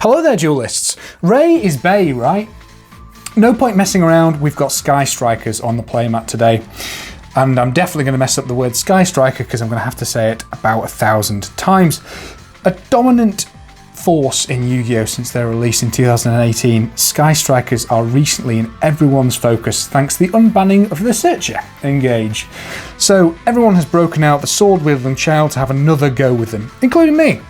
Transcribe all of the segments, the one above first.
Hello there, duelists. Raye is bae, right? No point messing around, we've got Sky Strikers on the playmat today. And I'm definitely going to mess up the word Sky Striker because I'm going to have to say it about 1,000 times. A dominant force in Yu-Gi-Oh! Since their release in 2018, Sky Strikers are recently in everyone's focus thanks to the unbanning of the Searcher Engage. So everyone has broken out the sword-wielding child to have another go with them, including me.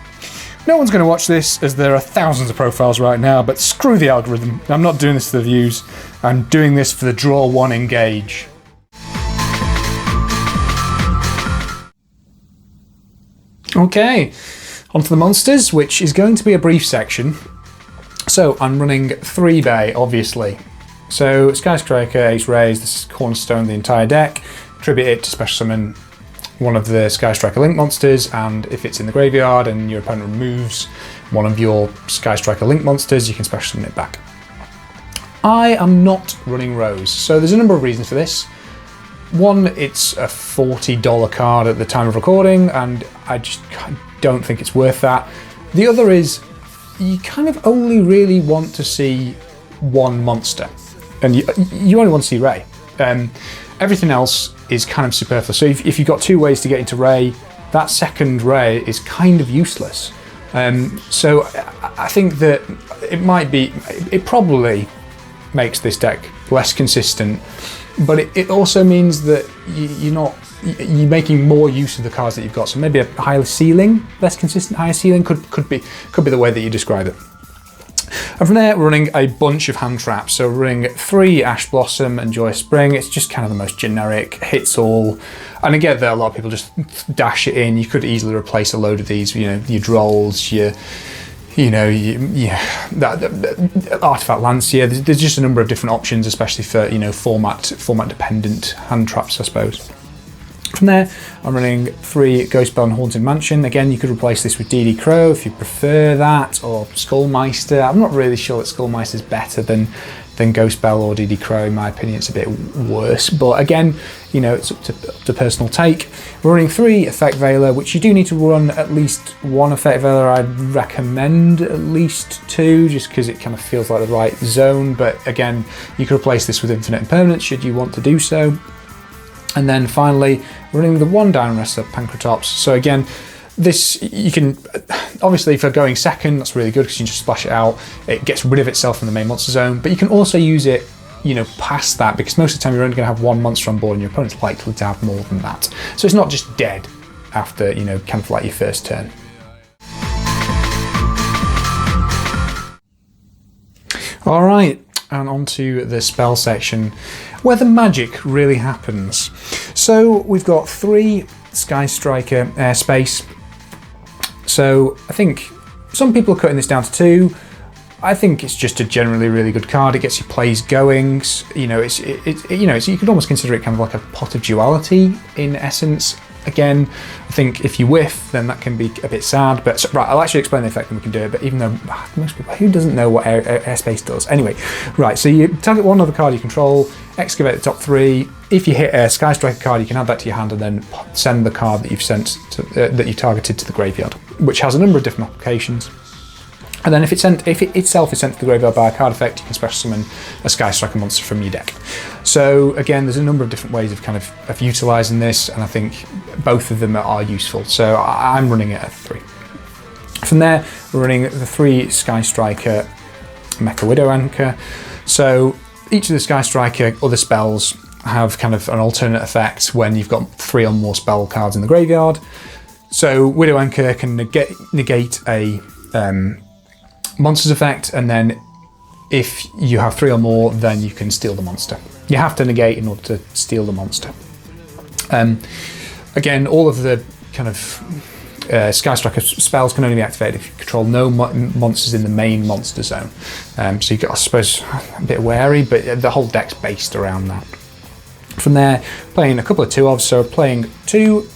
No one's going to watch this as there are thousands of profiles right now, but screw the algorithm. I'm not doing this for the views. I'm doing this for the draw one engage. Okay, onto the monsters, which is going to be a brief section. So I'm running 3 bae, obviously. So Sky Striker, Ace Rays, this is cornerstone of the entire deck. Tribute it to special summon one of the Sky Striker Link monsters, and if it's in the graveyard and your opponent removes one of your Sky Striker Link monsters, you can special summon it back. I am not running Roze, so there's a number of reasons for this. One, it's a $40 card at the time of recording, and I just don't think it's worth that. The other is, you kind of only really want to see one monster, and you only want to see Raye. Everything else is kind of superfluous. So if you've got 2 ways to get into Raye, that second Raye is kind of useless. So I think that it probably makes this deck less consistent, but it also means that you're making more use of the cards that you've got. So maybe a higher ceiling, less consistent higher ceiling could be the way that you describe it. And from there, we're running a bunch of hand traps. So we're running 3 Ash Blossom and Joyous Spring. It's just kind of the most generic, hits all. And I get that a lot of people just dash it in. You could easily replace a load of these, your Drolls, Artifact Lancier. There's just a number of different options, especially for format dependent hand traps, I suppose. From there, I'm running 3 Ghost Belle Haunted Mansion. Again, you could replace this with DD Crow if you prefer that, or Skullmeister. I'm not really sure that Skullmeister is better than Ghost Belle or DD Crow. In my opinion, it's a bit worse. But again, it's up to personal take. We're running 3 Effect Veiler, which you do need to run at least 1 Effect Veiler. I'd recommend at least 2, just because it kind of feels like the right zone. But again, you can replace this with Infinite Impermanence should you want to do so. And then finally, running the 1 Dinowrestler Pankratops. So again, this, you can, obviously for going second, that's really good because you can just splash it out. It gets rid of itself from the main monster zone, but you can also use it, past that, because most of the time you're only going to have 1 monster on board and your opponent's likely to have more than that. So it's not just dead after, kind of like your first turn. All right. And onto the spell section, where the magic really happens. So we've got 3 Sky Striker Airspace. So I think some people are cutting this down to 2. I think it's just a generally really good card. It gets your plays going. You could almost consider it kind of like a pot of duality in essence. Again, I think if you whiff, then that can be a bit sad. But right, I'll actually explain the effect and we can do it. But even though most people, who doesn't know what Airspace does? Anyway, right, so you target one other card you control, excavate the top 3. If you hit a Sky Striker card, you can add that to your hand and then send the card that you've that you targeted to the graveyard, which has a number of different applications. And then if it itself is sent to the graveyard by a card effect, you can special summon a Sky Striker monster from your deck. So again, there's a number of different ways of utilising this, and I think both of them are useful. So I'm running it at 3. From there, we're running the 3 Sky Striker Mecha Widow Anchor. So each of the Sky Striker other spells have kind of an alternate effect when you've got 3 or more spell cards in the graveyard. So Widow Anchor can negate a monster's effect, and then if you have 3 or more, then you can steal the monster. You have to negate in order to steal the monster. Again, all of the kind of Sky Striker spells can only be activated if you control no monsters in the main monster zone. So you got, I suppose, a bit wary, but the whole deck's based around that. From there, playing a couple of 2-ofs, so playing 2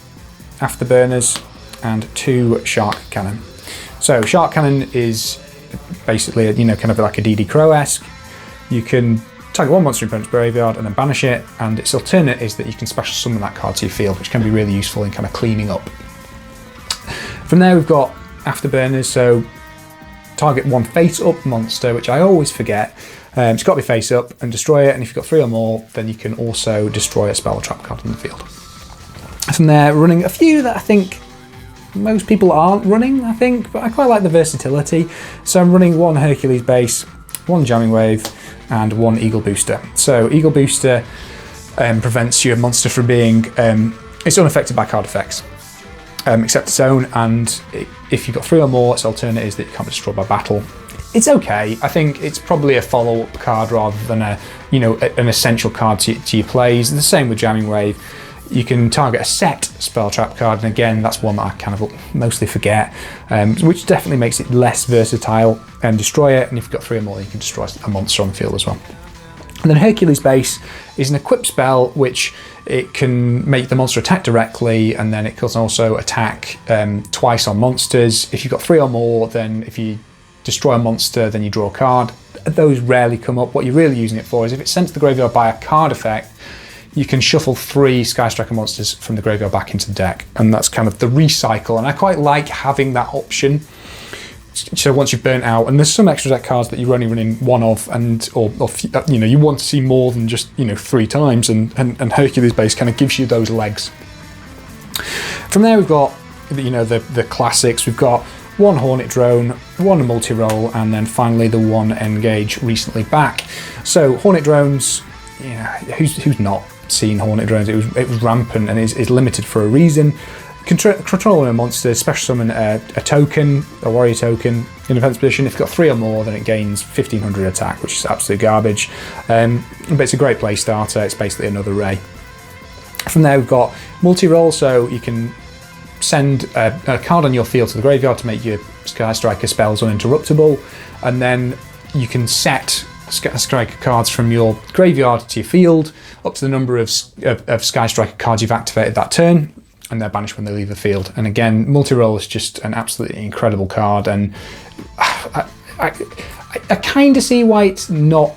Afterburners and 2 Shark Cannon. So Shark Cannon is basically kind of like a DD Crow-esque. You can target 1 monster in your opponent's graveyard and then banish it, and its alternate is that you can special summon that card to your field, which can be really useful in kind of cleaning up. From there we've got Afterburners, so target one face-up monster, which I always forget. It's got to be face-up and destroy it, and if you've got 3 or more, then you can also destroy a spell or trap card on the field. From there, running a few that I think most people aren't running, I think, but I quite like the versatility. So I'm running 1 Hercules base, 1 Jamming Wave, and 1 Eagle Booster. So Eagle Booster prevents your monster from being, it's unaffected by card effects, except its own, and if you've got 3 or more, its alternate is that you can't be destroyed by battle. It's okay. I think it's probably a follow-up card rather than an essential card to your plays. The same with Jamming Wave. You can target a set spell trap card, and again, that's one that I kind of mostly forget, which definitely makes it less versatile. And destroy it, and if you've got 3 or more, you can destroy a monster on the field as well. And then Hercules Base is an equip spell, which it can make the monster attack directly, and then it can also attack twice on monsters. If you've got 3 or more, then if you destroy a monster, then you draw a card. Those rarely come up. What you're really using it for is if it's sent to the graveyard by a card effect, you can shuffle 3 Sky Striker monsters from the graveyard back into the deck, and that's kind of the recycle, and I quite like having that option. So once you've burnt out, and there's some extra deck cards that you're only running 1 of, or you want to see more than just 3 times, and Hercules Base kind of gives you those legs. From there we've got the classics. We've got 1 Hornet Drone, 1 multi-roll, and then finally the 1 Engage recently back. So Hornet Drones, who's not seen Hornet Drones? It was rampant and is limited for a reason. Controlling a monster, special summon a token, a warrior token in defense position. If you've got 3 or more, then it gains 1500 attack, which is absolute garbage. But it's a great play starter. It's basically another Raye. From there, we've got multi-roll, so you can send a card on your field to the graveyard to make your Sky Striker spells uninterruptible, and then you can set Sky Striker cards from your graveyard to your field up to the number of Sky Striker cards you've activated that turn, and they're banished when they leave the field. And again, multi-roll is just an absolutely incredible card, and I kind of see why it's not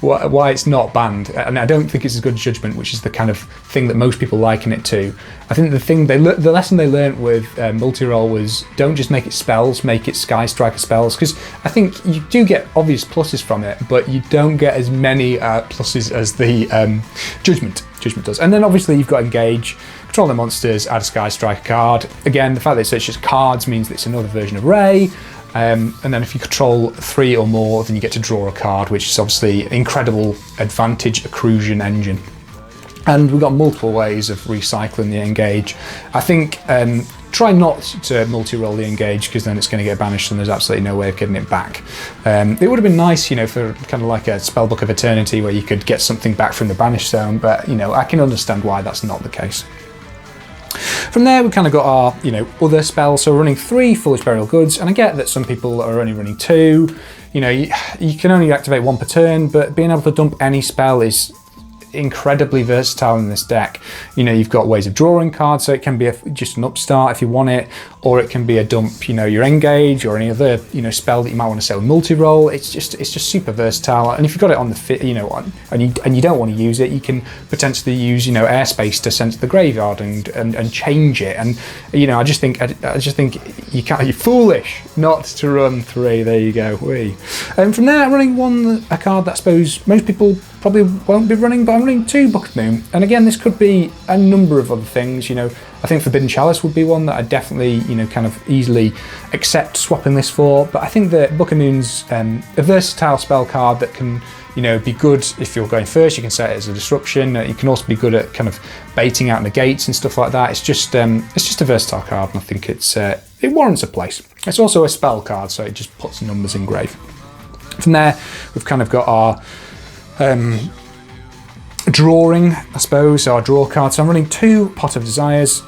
why it's not banned, and I don't think it's as good judgment, which is the kind of thing that most people liken it to. I think the lesson they learnt with multi-roll was don't just make it spells, make it Sky Striker spells, because I think you do get obvious pluses from it, but you don't get as many pluses as the judgment does. And then obviously you've got Engage, control the monsters, add a Sky Striker card. Again, the fact that it's just cards means that it's another version of Raye. And then if you control 3 or more, then you get to draw a card, which is obviously an incredible advantage accrusion engine. And we've got multiple ways of recycling the Engage. I think try not to multi-roll the Engage, because then it's going to get banished and there's absolutely no way of getting it back. It would have been nice, for kind of like a Spellbook of Eternity where you could get something back from the banished zone, but I can understand why that's not the case. From there, we've kind of got our, other spells. So we're running 3 Foolish Burial Goods, and I get that some people are only running 2. You can only activate 1 per turn, but being able to dump any spell is incredibly versatile in this deck. You've got ways of drawing cards, so it can be just an upstart if you want it, or it can be a dump, your Engage or any other, spell that you might want to sell multi-roll. It's just super versatile, and if you've got it on the fit, and you don't want to use it, you can potentially use, Airspace to send to the graveyard and change it. And I just think you're foolish not to run 3. There you go. And from there, I'm running a card that I suppose most people probably won't be running, but I'm running 2 Book of Moon. And again, this could be a number of other things. I think Forbidden Chalice would be one that I definitely, kind of easily accept swapping this for. But I think that Book of Moon's a versatile spell card that can, be good if you're going first. You can set it as a disruption. You can also be good at kind of baiting out negates and stuff like that. It's just a versatile card, and I think it warrants a place. It's also a spell card, so it just puts numbers in grave. From there, we've kind of got our drawing, I suppose, so our draw card. So I'm running 2 Pot of Desires,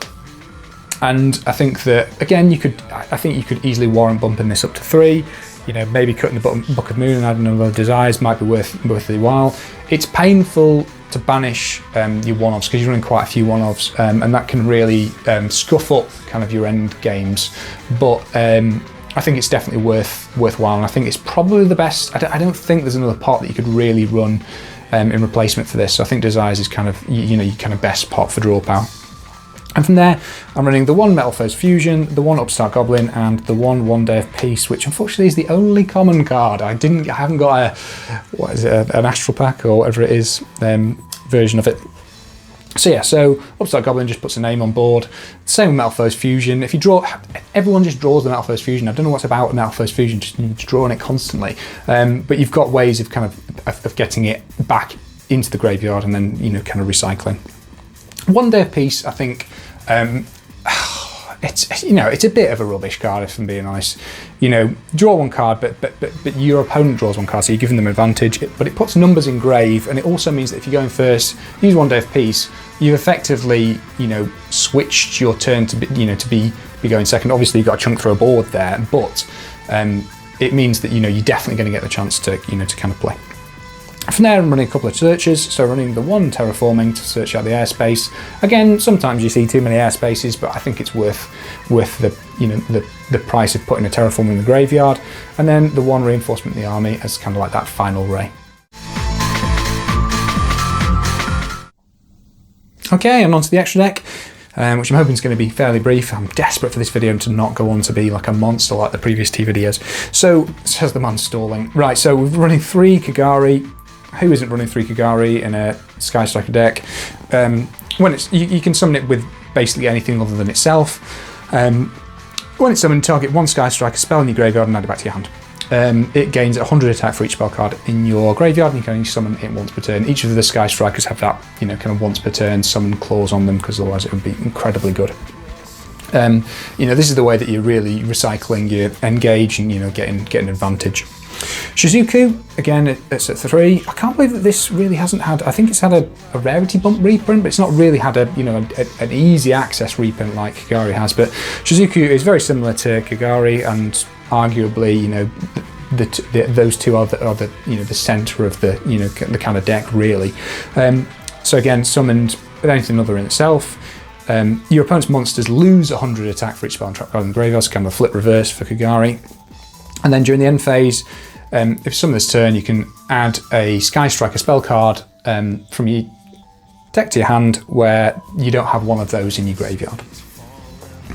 and I think that again you could easily warrant bumping this up to 3. Maybe cutting the Book of Moon and adding another Desires might be worth the while. It's painful to banish your one-offs, because you're running quite a few one-offs, and that can really scuff up kind of your end games. But I think it's definitely worthwhile, and I think it's probably the best. I don't think there's another pot that you could really run in replacement for this. So I think Desires is kind of your kind of best pot for draw power. And from there, I'm running the one Metal Foes Fusion, the one Upstart Goblin, and the one Day of Peace, which unfortunately is the only common card. I haven't got an Astral Pack or whatever it is version of it. So yeah, so Upstart Goblin just puts a name on board. Same with Metal Foes Fusion. If you draw, everyone just draws the Metal Foes Fusion. I don't know what's about Metal Foes Fusion, just drawing it constantly. But you've got ways of kind of getting it back into the graveyard and then, kind of recycling. One Day of Peace, I think, it's a bit of a rubbish card, if I'm being honest. Draw one card, but your opponent draws one card, so you're giving them advantage. But it puts numbers in grave, and it also means that if you're going first, use One Day of Peace. You've effectively, switched your turn to be going second. Obviously, you've got a chunk through a board there, but it means that you're definitely going to get the chance to kind of play. From there, I'm running a couple of searches, so running the one Terraforming to search out the airspace. Again, sometimes you see too many airspaces, but I think it's worth the price of putting a Terraforming in the graveyard. And then the one Reinforcement in the army as kind of like that final Raye. Okay, and onto the extra deck, which I'm hoping is going to be fairly brief. I'm desperate for this video to not go on to be like a monster like the previous two videos. So, says the man stalling. Right, so we're running 3 Kagari. Who isn't running 3 Kagari in a Sky Striker deck? When it's you can summon it with basically anything other than itself. When it's summoned, target 1 Sky Striker spell in your graveyard and add it back to your hand. It gains 100 attack for each spell card in your graveyard, and you can only summon it once per turn. Each of the Sky Strikers have that, kind of once per turn summon clause on them, because otherwise it would be incredibly good. This is the way that you're really recycling your engage and getting advantage. Shizuku, again, it's at 3. I can't believe that this really hasn't had, I think it's had a rarity bump reprint, but it's not really had an easy access reprint like Kagari has. But Shizuku is very similar to Kagari, and arguably, those two are the center of the kind of deck, really. So again, summoned with anything other in itself. Your opponent's monsters lose 100 attack for each spell and trap card in the graveyard, so kind of a flip reverse for Kagari. And then during the end phase, if you summon this turn, you can add a Sky Striker spell card from your deck to your hand where you don't have one of those in your graveyard.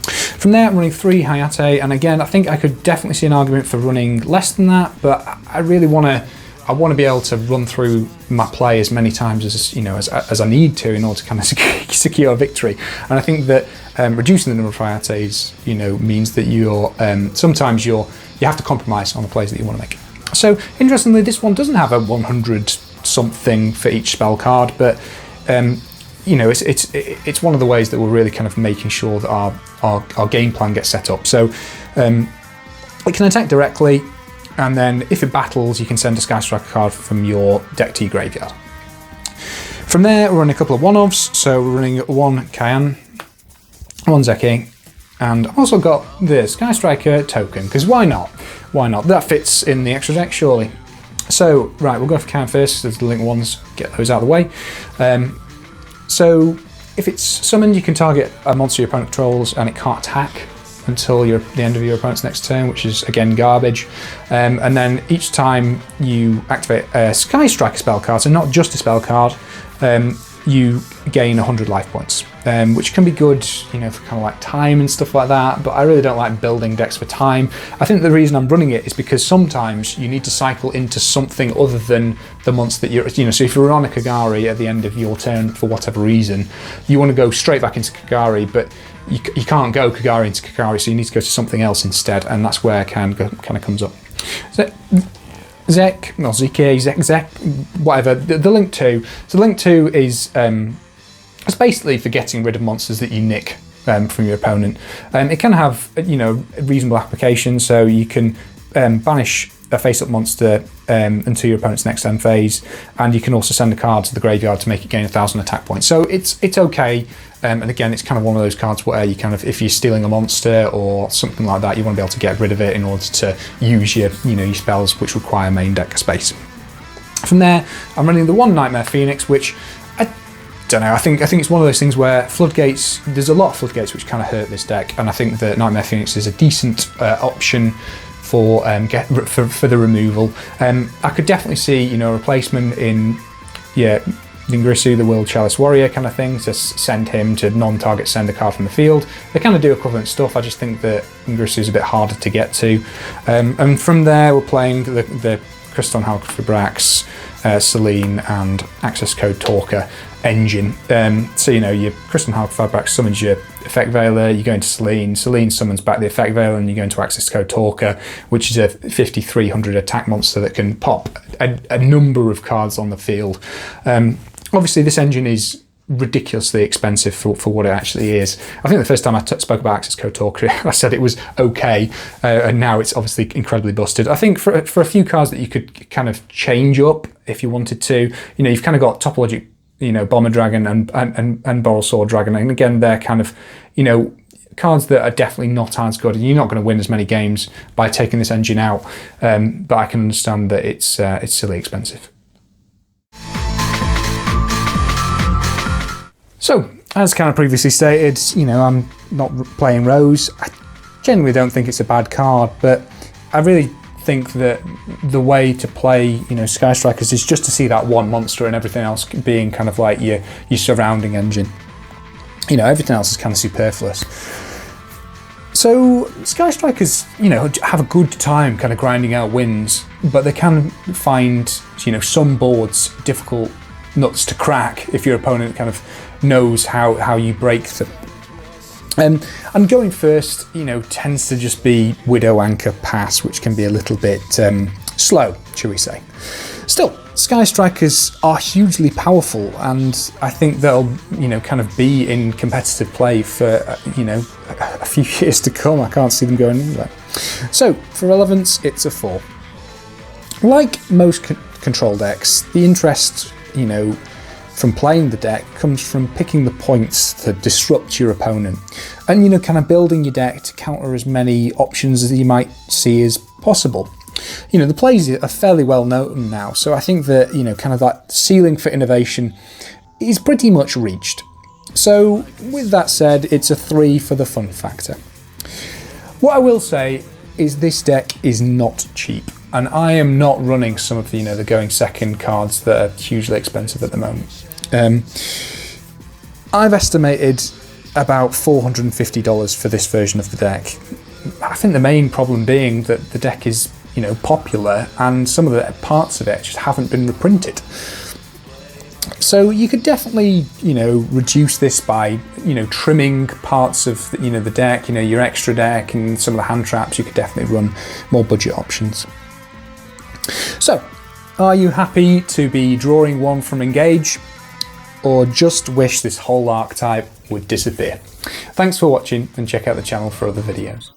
From there, I'm running 3 Hayate, and again, I think I could definitely see an argument for running less than that, but I really want to be able to run through my play as many times as I need to in order to kind of secure a victory. And I think that reducing the number of Hayates, means that sometimes you have to compromise on the plays that you want to make. So interestingly, this one doesn't have a 100 something for each spell card, but it's one of the ways that we're really kind of making sure that our game plan gets set up. So it can attack directly, and then if it battles, you can send a Sky Striker card from your deck to your graveyard. From there, we're running a couple of one-offs. So we're running 1 Kayan, 1 Zeki, and I've also got the Sky Striker token, because why not? Why not? That fits in the extra deck, surely. So, right, we'll go for Kayan first. There's the link ones, get those out of the way. So, if it's summoned, you can target a monster your opponent controls, and it can't attack until the end of your opponent's next turn, which is, again, garbage. And then each time you activate a Sky Striker spell card, so not just a spell card, you gain 100 life points, which can be good, for kind of like time and stuff like that, but I really don't like building decks for time. I think the reason I'm running it is because sometimes you need to cycle into something other than the monster that you're, so if you're on a Kagari at the end of your turn for whatever reason, you want to go straight back into Kagari, but you can't go Kagari into Kagari, so you need to go to something else instead, and that's where kind of comes up. So, Zek, whatever, the Link 2. So Link 2 is it's basically for getting rid of monsters that you nick from your opponent. It can have, reasonable application, so you can banish a face-up monster until your opponent's next end phase, and you can also send a card to the graveyard to make it gain 1,000 attack points. So it's okay, and again, it's kind of one of those cards where you kind of, if you're stealing a monster or something like that, you want to be able to get rid of it in order to use your spells which require main deck space. From there, I'm running the 1 Nightmare Phoenix, which I don't know. I think it's one of those things where floodgates. There's a lot of floodgates which kind of hurt this deck, and I think that Nightmare Phoenix is a decent option for the removal. I could definitely see a replacement in Ngrisu, the World Chalice Warrior kind of thing, to send him to non-target send a card from the field. They kind of do equivalent stuff. I just think that Ngrisu is a bit harder to get to. And from there, we're playing the Kriston Halfrabrax, Selene, and Access Code Talker engine. So, you know, your Kriston Halfrabrax summons your Effect Veiler, you go into Selene, Selene summons back the Effect Veiler, and you go into Access Code Talker, which is a 5300 attack monster that can pop a number of cards on the field. Obviously, this engine is ridiculously expensive for what it actually is. I think the first time I spoke about Access Code Talker, I said it was okay, and now it's obviously incredibly busted. I think for a few cards that you could kind of change up if you wanted to, you know, you've kind of got Topologic, you know, Bomber Dragon and Borrelsword Dragon, and again, they're kind of, you know, cards that are definitely not as good, and you're not going to win as many games by taking this engine out, but I can understand that it's silly expensive. So, as kind of previously stated, you know, I'm not playing Roze. I generally don't think it's a bad card, but I really think that the way to play, you know, Sky Strikers is just to see that one monster and everything else being kind of like your surrounding engine. You know, everything else is kind of superfluous. So Sky Strikers, you know, have a good time kind of grinding out wins, but they can find, you know, some boards difficult nuts to crack if your opponent kind of knows how you break them. And going first, you know, tends to just be Widow Anchor Pass, which can be a little bit slow, shall we say. Still, Sky Strikers are hugely powerful, and I think they'll, you know, kind of be in competitive play for, you know, a few years to come. I can't see them going anywhere. So, for relevance, it's a 4. Like most control decks, the interest, you know, from playing the deck comes from picking the points to disrupt your opponent, and, you know, kind of building your deck to counter as many options as you might see as possible. You know, the plays are fairly well known now, so I think that, you know, kind of that ceiling for innovation is pretty much reached. So with that said, it's a 3 for the fun factor. What I will say is this deck is not cheap, and I am not running some of the, you know, the going second cards that are hugely expensive at the moment. I've estimated about $450 for this version of the deck. I think the main problem being that the deck is, you know, popular, and some of the parts of it just haven't been reprinted. So you could definitely, you know, reduce this by, you know, trimming parts of, you know, the deck, you know, your extra deck and some of the hand traps. You could definitely run more budget options. So, are you happy to be drawing one from Engage, or just wish this whole archetype would disappear? Thanks for watching, and check out the channel for other videos.